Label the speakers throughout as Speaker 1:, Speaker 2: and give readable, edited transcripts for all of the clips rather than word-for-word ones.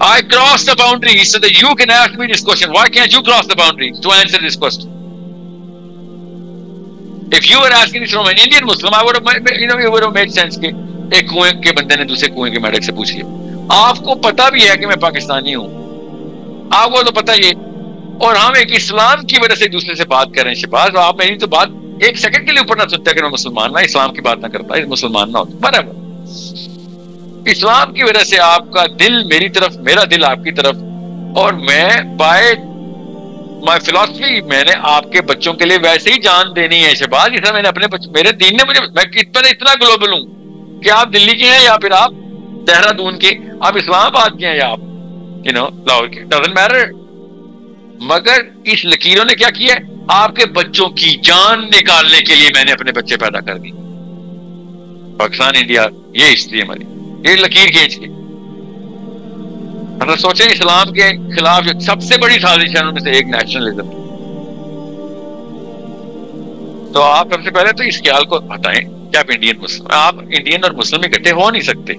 Speaker 1: I crossed the boundary so that you can ask me this question. Why can't you cross the boundary to answer this question? If you were asking this from an Indian Muslim, I would have, it would have made sense कि एक कुएं के बंदे ने दूसरे कुएं के मेढक से पूछ लिया। आपको पता भी है कि मैं पाकिस्तानी हूं, आपको तो पता ही है, और हम एक इस्लाम की वजह से एक दूसरे से बात कर रहे हैं। शहबाज, आप मेरी तो बात एक सेकंड के लिए ऊपर ना सुनते कि मैं मुसलमान ना इस्लाम की बात ना करता, मुसलमान ना होता, बराबर। इस्लाम की वजह से आपका दिल मेरी तरफ, मेरा दिल आपकी तरफ, और मैं बाय माय फिलॉसफी मैंने आपके बच्चों के लिए वैसे ही जान देनी है शहबाज, जैसा मैंने अपने बच्चों, मेरे दीन ने मुझे, मैं इतना ग्लोबल हूं कि आप दिल्ली के हैं या फिर आप देहरादून के, आप इस्लामाबाद के हैं या आप लाहौर के, डजंट मैटर। मगर इस लकीरों ने क्या किया, आपके बच्चों की जान निकालने के लिए मैंने अपने बच्चे पैदा कर दी। पाकिस्तान इंडिया, ये हिस्ट्री हमारी, ये लकीर खींच के। मतलब सोचें, इस्लाम के खिलाफ जो सबसे बड़ी साजिश है उनमें से एक नेशनलिज्म। तो आप सबसे पहले तो इस ख्याल को हटाएं कि आप इंडियन मुस्लिम, आप इंडियन और मुस्लिम इकट्ठे हो नहीं सकते,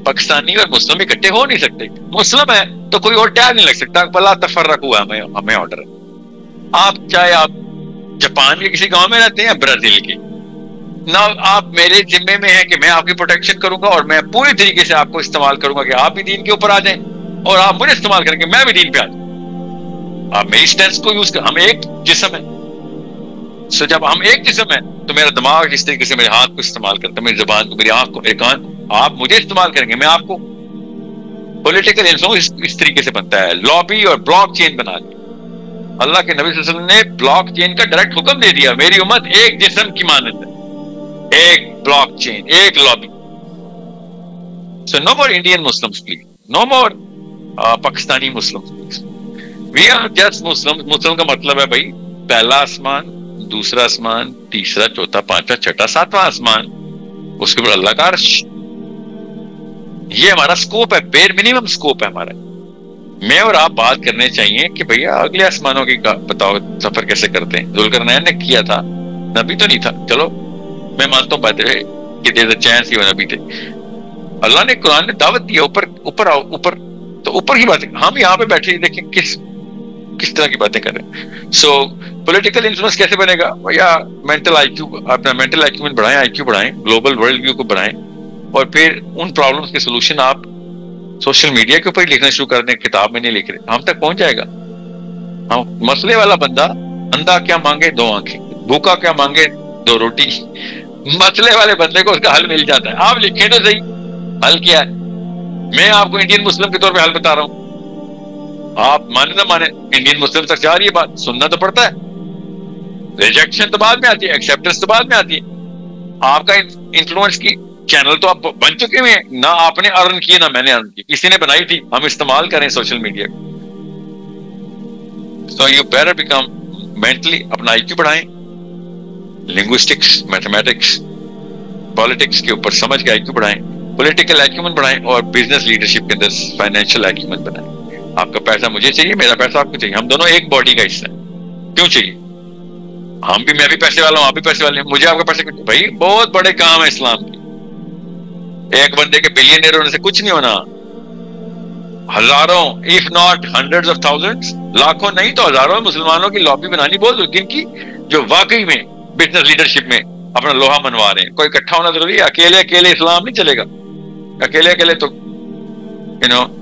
Speaker 1: पाकिस्तानी और मुस्लिम इकट्ठे हो नहीं सकते। मुस्लिम है तो कोई और टैग नहीं लग सकता, भला तफर्रक हुआ हमें ऑर्डर। आप चाहे आप जापान के किसी गांव में रहते हैं या ब्राजील के, ना आप मेरे जिम्मे में है कि मैं आपकी प्रोटेक्शन करूंगा और मैं पूरी तरीके से आपको इस्तेमाल करूंगा कि आप भी दीन के ऊपर आ जाएं, और आप मुझे इस्तेमाल करेंगे मैं भी दीन पे आ जाऊं। आप मेरी स्टेंस को यूज कर, हम एक जिस्म है। सो जब हम एक जिस्म है तो मेरा दिमाग जिस तरीके से मेरे हाथ को इस्तेमाल करता है, मेरी जुबान को, मेरी आंख को, मेरे कान को, आप मुझे इस्तेमाल करेंगे, मैं आपको। पॉलिटिकल इन्फ्लुएंस इस तरीके से बनता है, लॉबी और ब्लॉक चेन बना दी। अल्लाह के नबी सल्लल्लाहु अलैहि वसल्लम ने ब्लॉक चेन का डायरेक्ट हुक्म दे दिया, मेरी उम्मत एक जिस्म की मानंद है, एक ब्लॉक चेन, एक lobby. So no more Indian Muslims please, no more Pakistani Muslims please, we are just Muslim. Muslim का मतलब है भाई पहला आसमान, दूसरा आसमान, तीसरा, चौथा, पांचवा, छठा, सातवां आसमान, उसके ऊपर अल्लाह का अर्श। ये हमारा स्कोप है, बेर मिनिमम स्कोप है हमारा। मैं और आप बात करने चाहिए कि भैया अगले आसमानों की बताओ सफर कैसे करते हैं। जुल्करनैन ने किया था, नबी तो नहीं था, चलो मैं मानता हूं बात है कि देयर इज अ चांस ही वो नबी थे। अल्लाह ने कुरान ने दावत दिया, ऊपर ऊपर आओ, ऊपर। तो ऊपर की बातें हम यहाँ पे बैठे देखें किस तरह की बातें कर रहे हैं। सो पॉलिटिकल इन्फ्लुएंस कैसे बनेगा भैया, मेंटल आईक्यू, अपना मेंटल आईक्यू बढ़ाएं, आईक्यू बढ़ाएं, ग्लोबल वर्ल्ड व्यू को बढ़ाएं, और फिर उन प्रॉब्लम्स के सोल्यूशन आप सोशल मीडिया के ऊपर ही लिखना शुरू कर दें, किताब में नहीं लिख रहे, हम तक पहुंच जाएगा। हम मसले वाला बंदा, अंधा क्या मांगे दो आंखें, भूखा क्या मांगे दो रोटी, मसले वाले बंदे को उसका हल मिल जाता है। आप लिखें तो सही हल क्या है। मैं आपको इंडियन मुस्लिम के तौर पे हल बता रहा हूं, आप माने ना माने, इंडियन मुस्लिम तक जा रही है बात, सुनना तो पड़ता है। रिजेक्शन तो बाद में आती है, एक्सेप्टेंस तो बाद में आती है। आपका इन्फ्लुएंस की चैनल तो आप बन चुके हुए हैं ना, आपने अर्न किए ना मैंने अर्न की, किसी ने बनाई थी, हम इस्तेमाल करें सोशल मीडिया को। So you better become mentally, अपना आईक्यू बढ़ाएं, लिंग्विस्टिक्स, मैथमेटिक्स, पॉलिटिक्स के ऊपर समझ के आईक्यू बढ़ाएं, पॉलिटिकल आईक्यूमेंट बढ़ाएं, और बिजनेस लीडरशिप के अंदर फाइनेंशियल आईक्यूमेंट बनाएं। आपका पैसा मुझे चाहिए, मेरा पैसा आपको चाहिए, हम दोनों एक बॉडी का हिस्सा है। क्यों चाहिए? हम भी, मैं भी पैसे वाला हूं, आप भी पैसे वाले हैं, मुझे आपका पैसे क्यों? भाई बहुत बड़े काम है इस्लाम के। एक बंदे के बिलियनियर होने से कुछ नहीं होना, हजारों if not hundreds of thousands, लाखों नहीं तो हजारों मुसलमानों की लॉबी बनानी बहुत जरूरी, जिनकी जो वाकई में बिजनेस लीडरशिप में अपना लोहा मनवा रहे हैं। कोई इकट्ठा होना जरूरी है, अकेले अकेले इस्लाम नहीं चलेगा, अकेले अकेले तो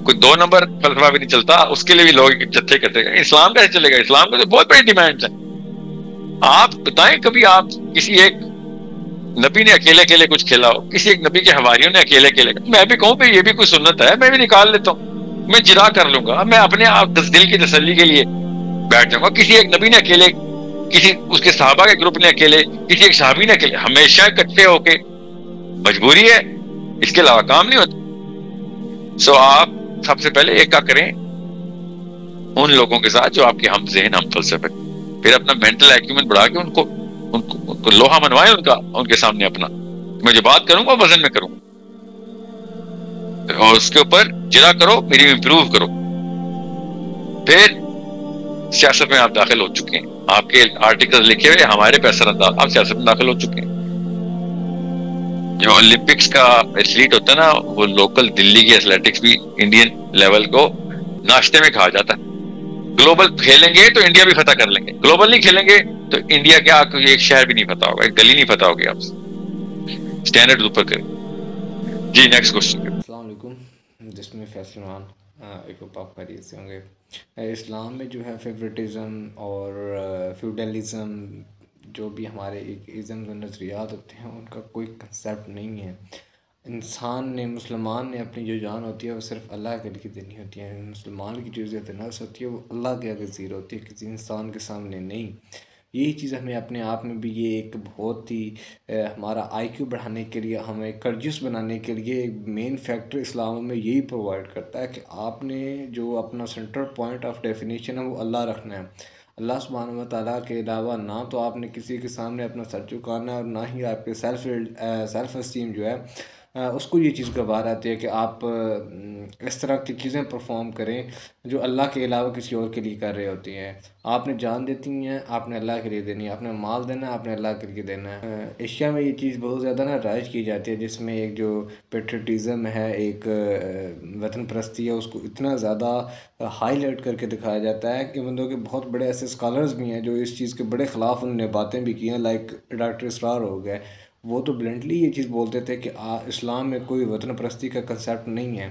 Speaker 1: कोई दो नंबर फलसफा भी नहीं चलता, उसके लिए भी लोग जत्थे करते हैं। इस्लाम कैसे चलेगा? इस्लाम का तो बहुत बड़ी डिमांड है। आप बताएं कभी आप किसी एक नबी ने अकेले अकेले कुछ खेला हो, किसी एक नबी के हवारियों ने अकेले अकेले, मैं भी कहूं ये भी कोई सुन्नत है, मैं भी निकाल लेता हूं, मैं जिरा कर लूंगा, मैं अपने आप दिल की तसल्ली के लिए बैठ जाऊंगा। किसी एक नबी ने अकेले, किसी उसके सहाबा के ग्रुप ने अकेले, किसी एक सहाबी ने अकेले, हमेशा इकट्ठे होके मजबूरी है, इसके अलावा काम नहीं होता। सो आप सबसे पहले एक का करें उन लोगों के साथ जो आपके हम ज़हन, हम फलसफे, फिर अपना मेंटल एक्यूमेंट बढ़ा के उनको लोहा मनवाए उनके सामने अपना, मैं जो बात करूंगा वजन में करूंगा, और उसके ऊपर जिरा करो, मेरी इंप्रूव करो। फिर सियासत में आप दाखिल हो चुके हैं, आपके आर्टिकल लिखे हुए हमारे पे असर अंदाज, आप सियासत में दाखिल हो चुके हैं। जो ओलंपिक्स का एथलीट होता है ना, वो लोकल दिल्ली की एथलेटिक्स भी इंडियन लेवल को नाश्ते में खा जाता है। ग्लोबल खेलेंगे तो इंडिया भी फतह कर लेंगे, ग्लोबल नहीं खेलेंगे तो इंडिया क्या कोई एक शहर भी नहीं पता होगा, एक गली नहीं पता होगी आपसे। स्टैंडर्ड ऊपर करें। जी नेक्स्ट क्वेश्चन।
Speaker 2: अस्सलाम वालेकुम, जिसमें फैसलान एक आप खैरियत से होंगे। इस्लाम में जो है फेवरेटिज़म और फ्यूडलिज़म, जो भी हमारे एक इज़म जो नज़रियात होते हैं, उनका कोई कंसेप्ट नहीं है। इंसान ने, मुसलमान ने अपनी जो जान होती है वो सिर्फ़ अल्लाह के लिए देनी होती है। मुसलमान की जो इज़्ज़त नफ्स होती है वो अल्लाह के आगे ज़ीरो होती है, किसी इंसान के सामने नहीं। यही चीज़ हमें अपने आप में भी, ये एक बहुत ही हमारा आईक्यू बढ़ाने के लिए, हमें कर्जिस बनाने के लिए एक मेन फैक्टर इस्लाम में यही प्रोवाइड करता है कि आपने जो अपना सेंट्रल पॉइंट ऑफ डेफिनेशन है वो अल्लाह रखना है। अल्लाह सुब्हानहू व तआला के अलावा ना तो आपने किसी के सामने अपना सर झुकाना है, और ना ही आपके सेल्फ इस्टीम जो है उसको ये चीज़ गवार आती है कि आप इस तरह की चीज़ें परफॉर्म करें जो अल्लाह के अलावा किसी और के लिए कर रहे होती हैं। आपने जान देती हैं, आपने अल्लाह के लिए देनी है, आपने माल देना है, आपने अल्लाह के लिए देना है। एशिया में ये चीज़ बहुत ज़्यादा ना राइज की जाती है, जिसमें एक जो पेट्रियटिज़म है, एक वतन परस्ती है, उसको इतना ज़्यादा हाईलाइट करके दिखाया जाता है कि मतलब कि बहुत बड़े ऐसे स्कॉलर्स भी हैं जो इस चीज़ के बड़े ख़िलाफ़ उन्होंने बातें भी की हैं, लाइक डॉक्टर इसरार हो गए। वो तो ब्लंटली ये चीज़ बोलते थे कि इस्लाम में कोई वतन परस्ती का कंसेप्ट नहीं है।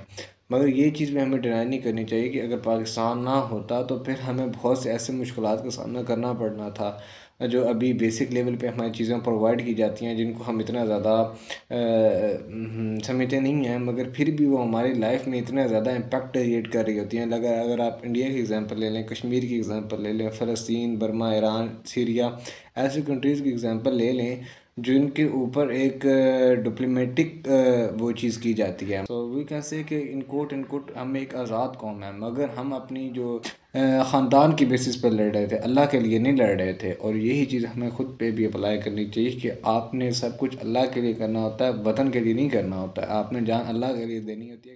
Speaker 2: मगर ये चीज़ भी हमें डिनाई नहीं करनी चाहिए कि अगर पाकिस्तान ना होता तो फिर हमें बहुत से ऐसे मुश्किलात का सामना करना पड़ना था, जो अभी बेसिक लेवल पे हमारी चीज़ें प्रोवाइड की जाती हैं, जिनको हम इतना ज़्यादा समझते नहीं हैं, मगर फिर भी वो हमारी लाइफ में इतना ज़्यादा इम्पैक्ट क्रिएट कर रही होती हैं। अगर आप इंडिया की एग्ज़ाम्पल ले लें, कश्मीर की एग्ज़ाम्पल ले लें, फ़लस्तीन, बर्मा, ईरान, सीरिया, ऐसे कंट्रीज़ की एग्ज़ाम्पल ले लें जिनके ऊपर एक डिप्लोमेटिक वो चीज़ की जाती है। तो वी कैन से कि इन कोट हम एक आज़ाद कौम है, मगर हम अपनी जो ख़ानदान की बेसिस पर लड़ रहे थे, अल्लाह के लिए नहीं लड़ रहे थे। और यही चीज़ हमें ख़ुद पे भी अप्लाई करनी चाहिए कि आपने सब कुछ अल्लाह के लिए करना होता है, वतन के लिए नहीं करना होता है। आपने जान अल्लाह के लिए देनी होती है।